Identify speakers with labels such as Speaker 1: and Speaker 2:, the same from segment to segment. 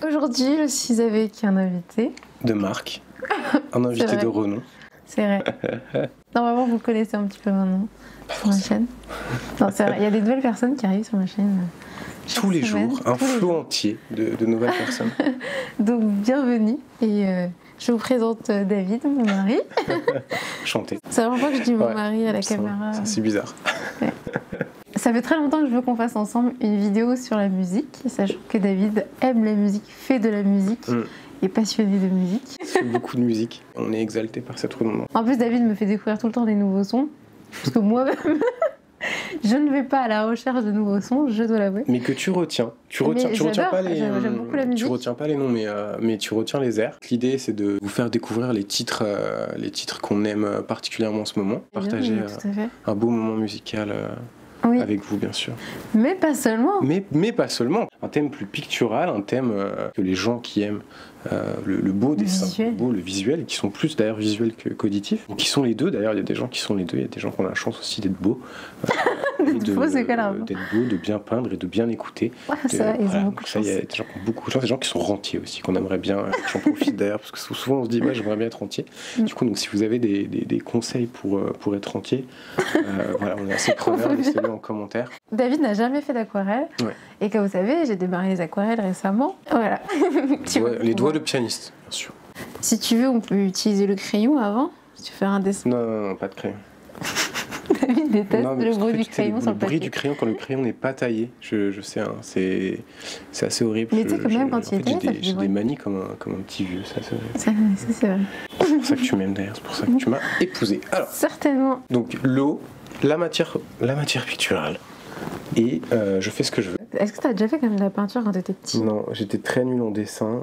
Speaker 1: Aujourd'hui, je suis avec un invité.
Speaker 2: De marque. Un invité de renom.
Speaker 1: C'est vrai. Normalement, vous le connaissez un petit peu maintenant sur ma chaîne. Non, c'est vrai. Il y a des nouvelles personnes qui arrivent sur ma chaîne.
Speaker 2: Tous les jours, un flot entier de nouvelles personnes.
Speaker 1: Donc, bienvenue. Et je vous présente David, mon mari.
Speaker 2: Chanter.
Speaker 1: C'est la première fois que je dis mon mari à la caméra.
Speaker 2: C'est bizarre.
Speaker 1: Ouais. Ça fait très longtemps que je veux qu'on fasse ensemble une vidéo sur la musique, sachant que David aime la musique, fait de la musique, est passionné de musique.
Speaker 2: Il fait beaucoup de musique. On est exalté par cette redondance.
Speaker 1: En plus, David me fait découvrir tout le temps des nouveaux sons, parce que moi-même, je ne vais pas à la recherche de nouveaux sons, je dois l'avouer.
Speaker 2: Mais que tu retiens. Tu retiens pas les.
Speaker 1: J'aime beaucoup la musique.
Speaker 2: Tu retiens pas les noms, mais tu retiens les airs. L'idée, c'est de vous faire découvrir les titres qu'on aime particulièrement en ce moment. Partager un beau moment musical. Oui. Avec vous, bien sûr.
Speaker 1: Mais pas seulement.
Speaker 2: Mais pas seulement. Un thème plus pictural, un thème que les gens qui aiment le beau dessin, le visuel, et qui sont plus d'ailleurs visuels qu'auditifs. Qui sont les deux, d'ailleurs, il y a des gens qui sont les deux, il y a des gens qui ont la chance aussi d'être beaux.
Speaker 1: D'être beau, c'est quoi
Speaker 2: d'être beau, de bien peindre et de bien écouter.
Speaker 1: Ouais, ça, ils ont beaucoup de chance.
Speaker 2: Il y a des gens qui ont beaucoup de chance, des gens qui sont rentiers aussi, qu'on aimerait bien. J'en profite d'ailleurs, parce que souvent on se dit, ouais, j'aimerais bien être rentier. Du coup, donc, si vous avez des conseils pour être rentier, voilà, on est assez preneurs, laissez-le en commentaire.
Speaker 1: David n'a jamais fait d'aquarelle. Ouais. Et comme vous savez, j'ai démarré les aquarelles récemment. Voilà.
Speaker 2: Les doigts de pianiste, bien sûr.
Speaker 1: Si tu veux, on peut utiliser le crayon avant, si tu veux faire un dessin.
Speaker 2: Non, pas de crayon.
Speaker 1: David déteste le bruit du crayon sur le papier.
Speaker 2: Le bruit du crayon quand le crayon n'est pas taillé, je sais, hein, c'est assez horrible.
Speaker 1: Mais tu sais, quand même, quand il est taillé,
Speaker 2: j'ai des manies comme un petit vieux, ça c'est vrai.
Speaker 1: Ça, c'est vrai.
Speaker 2: C'est pour ça que tu m'aimes d'ailleurs, c'est pour ça que tu m'as épousée. Alors,
Speaker 1: certainement.
Speaker 2: Donc l'eau, la matière picturale. Et je fais ce que je veux.
Speaker 1: Est-ce que tu as déjà fait quand même de la peinture quand tu étais petit?
Speaker 2: Non, j'étais très nul en dessin.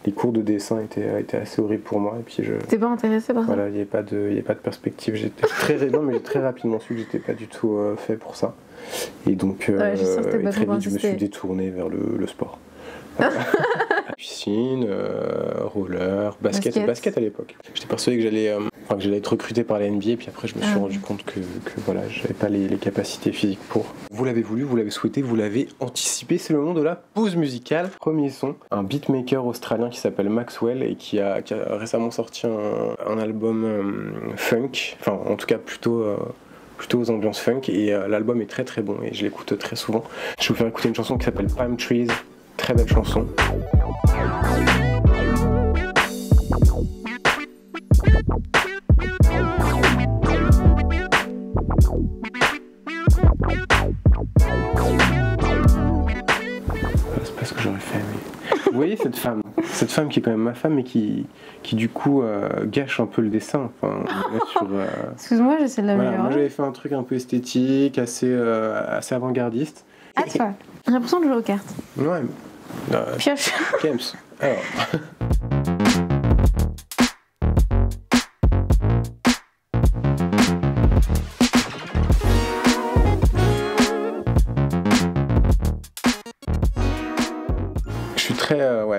Speaker 2: Les cours de dessin étaient assez horribles pour moi. Et puis
Speaker 1: t'es pas intéressé par ça?
Speaker 2: Voilà, il n'y avait pas de perspective. J'étais très j'ai très rapidement su que j'étais pas du tout fait pour ça. Et donc très vite je me suis détourné vers le sport. Voilà. Piscine, roller, basket à l'époque. J'étais persuadé que j'allais être recruté par la NBA, puis après je me suis rendu compte que voilà, j'avais pas les capacités physiques pour. Vous l'avez voulu, vous l'avez souhaité, vous l'avez anticipé, c'est le moment de la pause musicale. Premier son, un beatmaker australien qui s'appelle Maxwell et qui a récemment sorti un album funk, enfin en tout cas plutôt aux ambiances funk, et l'album est très très bon et je l'écoute très souvent. Je vais vous faire écouter une chanson qui s'appelle Palm Trees. Très belle chanson. C'est pas ce que j'aurais fait, mais... Vous voyez cette femme qui est quand même ma femme, mais qui du coup gâche un peu le dessin. Enfin,
Speaker 1: excuse-moi, j'essaie de l'améliorer.
Speaker 2: Moi j'avais fait un truc un peu esthétique, assez avant-gardiste.
Speaker 1: Ah, tu vois, j'ai l'impression de jouer aux cartes.
Speaker 2: Ouais.
Speaker 1: Pioche.
Speaker 2: Kems. Alors.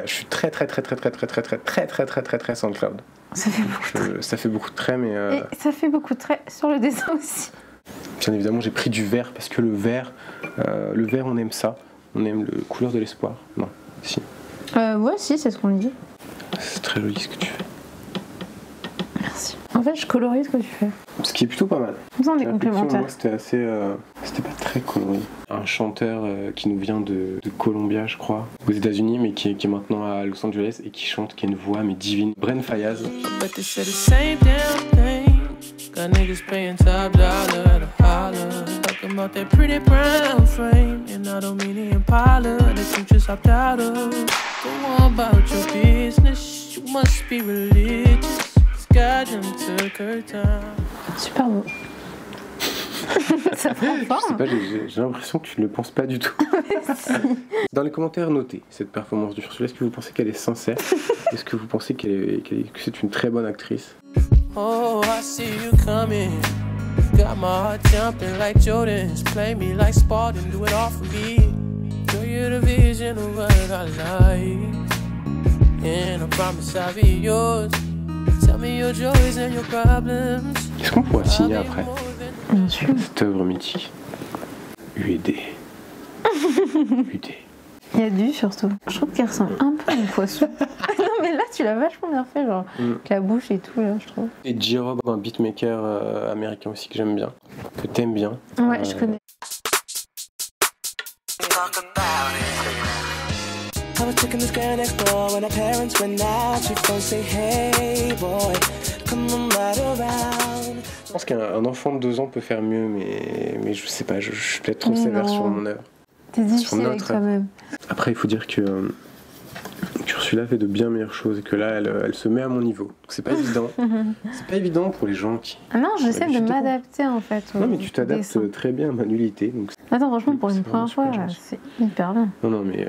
Speaker 2: Je suis très SoundCloud. Ça fait beaucoup de traits, mais.
Speaker 1: Et ça fait beaucoup de traits sur le dessin aussi.
Speaker 2: Bien évidemment, j'ai pris du vert parce que le vert, on aime ça. On aime le couleur de l'espoir. Non, si.
Speaker 1: Ouais, si, c'est ce qu'on dit.
Speaker 2: C'est très joli ce que tu fais.
Speaker 1: Merci. En fait, je colorie ce que tu fais.
Speaker 2: Ce qui est plutôt pas mal.
Speaker 1: On est complémentaires.
Speaker 2: Moi, c'était assez. C'était pas très coloré. Un chanteur qui nous vient de Columbia, je crois, aux États-Unis, mais qui est maintenant à Los Angeles et qui chante, qui a une voix mais divine. Bren Fayaz. Got niggas paying top dollar at a holler. Talking about that pretty brown frame. And I don't mean the Impala that you just hopped out of. Go on about your business. You must be religious. God them took her time.
Speaker 1: Super beau. Ça prend forme.
Speaker 2: J'ai l'impression que tu ne le penses pas du tout. Dans les commentaires, notez cette performance du Ursula. Est-ce que vous pensez qu'elle est sincère? Est-ce que vous pensez que c'est une très bonne actrice? Oh, I see you coming. Got my heart jumping like Jordan's. Play me like Spartan, do it all for me. Show you the vision of what I like. And I promise I'll be yours. Tell me your joys and your problems. Est-ce qu'on pourra signer après?
Speaker 1: Bien sûr.
Speaker 2: Cette œuvre mythique. UED. UD.
Speaker 1: Il y a du surtout. Je trouve qu'elle ressemble un peu à une poisson. Non mais là tu l'as vachement bien fait, genre avec la bouche et tout là, je trouve.
Speaker 2: Et J-Rob, un beatmaker américain aussi que j'aime bien, que t'aimes bien.
Speaker 1: Ouais, je connais.
Speaker 2: Je pense qu'un enfant de 2 ans peut faire mieux, mais je sais pas, je suis peut-être trop sévère sur mon œuvre.
Speaker 1: T'es difficile avec toi-même.
Speaker 2: Après, il faut dire que Ursula fait de bien meilleures choses et que là, elle se met à mon niveau. Donc c'est pas évident. C'est pas évident pour les gens qui...
Speaker 1: Ah non, j'essaie de m'adapter en fait.
Speaker 2: Non, mais tu t'adaptes très bien à ma nullité. Donc...
Speaker 1: Attends, franchement, pour une première fois, c'est hyper bien.
Speaker 2: Non, mais...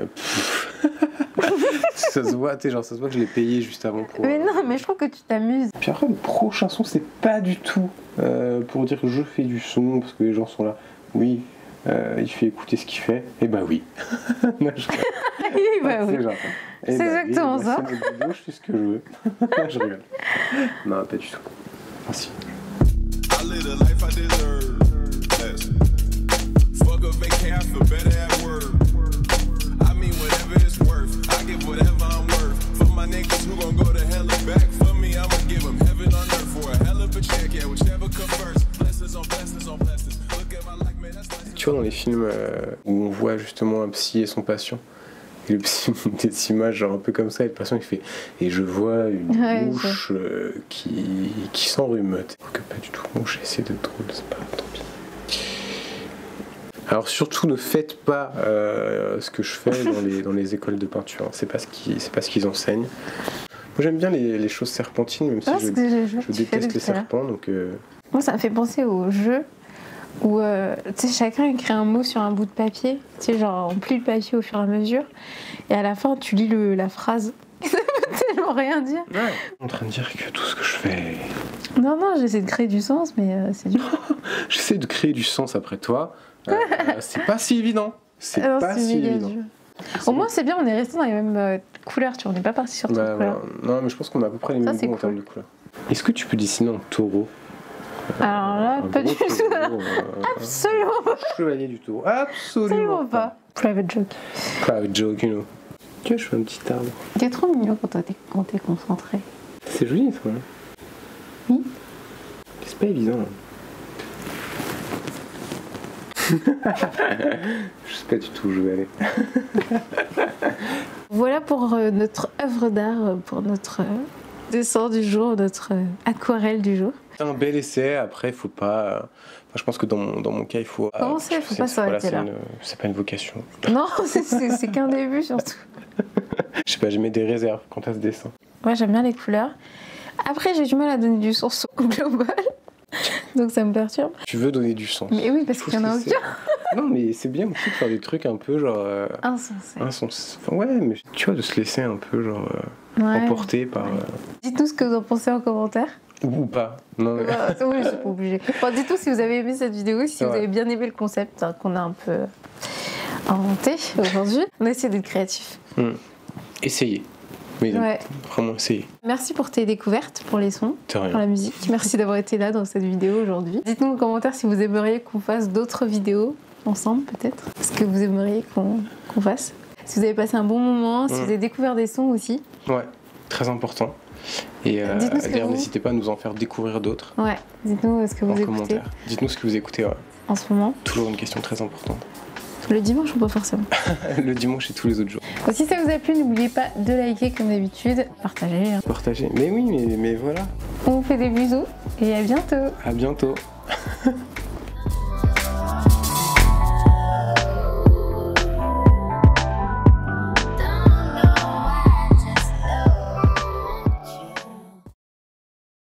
Speaker 2: ça se voit, ça se voit que je l'ai payé juste avant pour...
Speaker 1: Mais non, mais je trouve que tu t'amuses.
Speaker 2: Puis après, le prochain son, c'est pas du tout pour dire que je fais du son, parce que les gens sont là. Oui, il fait écouter ce qu'il fait. Eh bah oui. Non,
Speaker 1: oui. C'est exactement ça.
Speaker 2: C'est notre vidéo, je fais ce que je veux. Je rigole. Non, pas du tout. Merci. Tu vois, dans les films où on voit justement un psy et son patient, et le psy monte des images genre un peu comme ça, et le patient il fait « Et je vois une mouche qui s'enrhumeute ». Que pas du tout, bon, j'ai essayé d'être drôle, c'est pas tant pis. Alors surtout ne faites pas ce que je fais dans les écoles de peinture, c'est pas ce qu'ils enseignent. Moi j'aime bien les choses serpentines, même si je déteste les serpents. Donc,
Speaker 1: moi ça me fait penser au jeu où tu sais, chacun écrit un mot sur un bout de papier, tu sais, genre on plie le papier au fur et à mesure, et à la fin tu lis la phrase. Ça veut tellement rien dire.
Speaker 2: Ouais. En train de dire que tout ce que je fais...
Speaker 1: Non, j'essaie de créer du sens, mais c'est dur.
Speaker 2: J'essaie de créer du sens après toi. C'est pas si évident. C'est pas si évident.
Speaker 1: Au moins c'est bien, on est resté dans les mêmes couleurs, tu vois, on n'est pas parti sur toutes les couleurs.
Speaker 2: Non, mais je pense qu'on a à peu près les mêmes goûts en termes de couleurs. Est-ce que tu peux dessiner en taureau?
Speaker 1: Alors là, pas du tout. Absolument pas.
Speaker 2: Chevalier du taureau. Absolument pas.
Speaker 1: Private joke.
Speaker 2: Private joke, you know. Tu vois, je fais un petit arbre.
Speaker 1: T'es trop mignon quand t'es concentré.
Speaker 2: C'est joli, ça.
Speaker 1: Oui.
Speaker 2: C'est pas évident. Je sais pas du tout où je vais aller.
Speaker 1: Voilà pour notre œuvre d'art, pour notre dessin du jour, notre aquarelle du jour.
Speaker 2: C'est un bel essai, après faut pas... je pense que dans mon cas il faut...
Speaker 1: Commencer, faut pas s'arrêter là.
Speaker 2: C'est pas une vocation.
Speaker 1: Non, c'est qu'un début surtout.
Speaker 2: Je sais pas, je mets des réserves quant à ce dessin.
Speaker 1: Ouais, j'aime bien les couleurs. Après j'ai du mal à donner du sens au global. Donc ça me perturbe.
Speaker 2: Tu veux donner du sens.
Speaker 1: Mais oui, parce qu'il y en a aucun.
Speaker 2: Non, mais c'est bien aussi de faire des trucs un peu genre...
Speaker 1: insensés.
Speaker 2: Enfin, ouais, mais tu vois, de se laisser un peu genre... emporter par...
Speaker 1: Dites-nous ce que vous en pensez en commentaire.
Speaker 2: Ou pas. Non, mais...
Speaker 1: oui, c'est pas obligé. Enfin, dites-nous si vous avez aimé cette vidéo, si vous avez bien aimé le concept qu'on a un peu inventé aujourd'hui. On a essayé d'être créatifs.
Speaker 2: Essayez. Mais vraiment essayez.
Speaker 1: Merci pour tes découvertes, pour les sons, pour la musique. Merci d'avoir été là dans cette vidéo aujourd'hui. Dites-nous en commentaire si vous aimeriez qu'on fasse d'autres vidéos ensemble peut-être. Ce que vous aimeriez qu'on fasse. Si vous avez passé un bon moment, si vous avez découvert des sons aussi.
Speaker 2: Ouais, très important. Et d'ailleurs, n'hésitez pas à nous en faire découvrir d'autres.
Speaker 1: Ouais, dites-nous ce que vous écoutez.
Speaker 2: En commentaire. Dites-nous ce que vous écoutez
Speaker 1: en ce moment.
Speaker 2: Toujours une question très importante.
Speaker 1: Le dimanche ou pas forcément?
Speaker 2: Le dimanche et tous les autres jours.
Speaker 1: Donc, si ça vous a plu, n'oubliez pas de liker comme d'habitude. Partagez.
Speaker 2: Partagez. Mais oui, mais voilà.
Speaker 1: On vous fait des bisous et à bientôt.
Speaker 2: À bientôt.